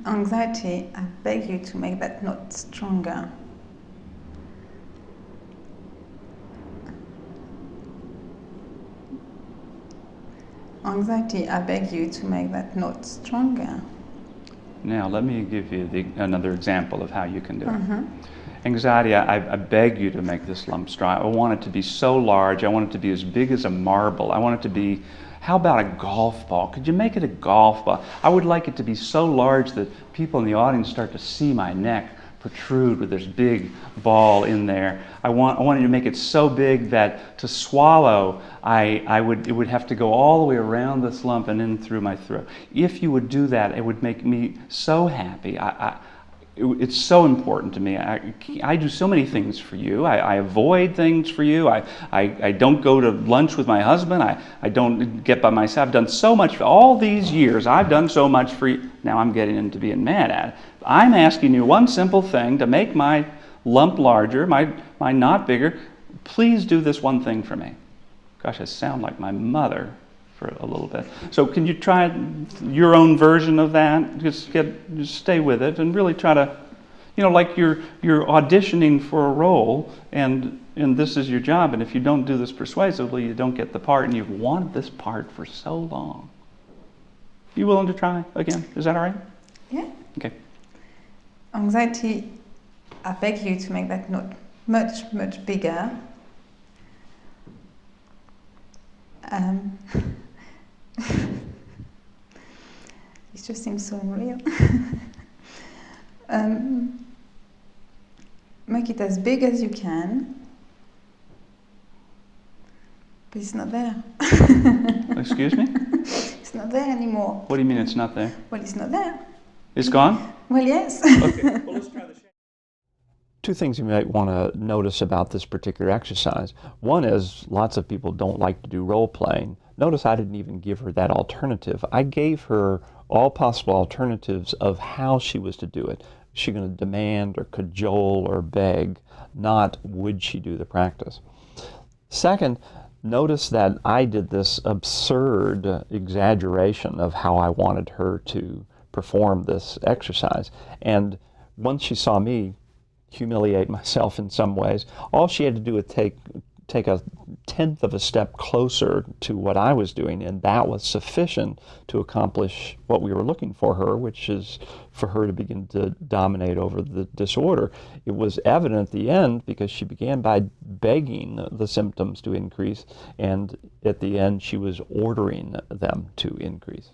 Anxiety, I beg you to make that note stronger. Anxiety, I beg you to make that note stronger. Now, let me give you another example of how you can do it. Anxiety, I beg you to make this lump strong. I want it to be so large. I want it to be as big as a marble. I want it to be, how about a golf ball? Could you make it a golf ball? I would like it to be so large that people in the audience start to see my neck protrude with this big ball in there. I wanted to make it so big that to swallow, it would have to go all the way around this lump and in through my throat. If you would do that, it would make me so happy. It's so important to me. I do so many things for you. I avoid things for you. I don't go to lunch with my husband. I don't get by myself. I've done so much for all these years. I've done so much for you. Now I'm getting into being mad at it. I'm asking you one simple thing to make my lump larger, my knot bigger. Please do this one thing for me. Gosh, I sound like my mother for a little bit. So can you try your own version of that? Just stay with it and really try to, like you're auditioning for a role and this is your job, and if you don't do this persuasively, you don't get the part, and you've wanted this part for so long. You willing to try again? Is that all right? Yeah. Okay. Anxiety, I beg you to make that note much, much bigger. It just seems so unreal. Make it as big as you can, but it's not there. Excuse me? It's not there anymore. What do you mean it's not there? Well, it's not there. It's gone? Well, yes. Okay, well, let's try the shape. Two things you might want to notice about this particular exercise. One is lots of people don't like to do role playing. Notice I didn't even give her that alternative. I gave her all possible alternatives of how she was to do it. Is she going to demand or cajole or beg? Not would she do the practice. Second, notice that I did this absurd exaggeration of how I wanted her to perform this exercise. And once she saw me humiliate myself in some ways, all she had to do was take a tenth of a step closer to what I was doing, and that was sufficient to accomplish what we were looking for her, which is for her to begin to dominate over the disorder. It was evident at the end because she began by begging the symptoms to increase, and at the end she was ordering them to increase.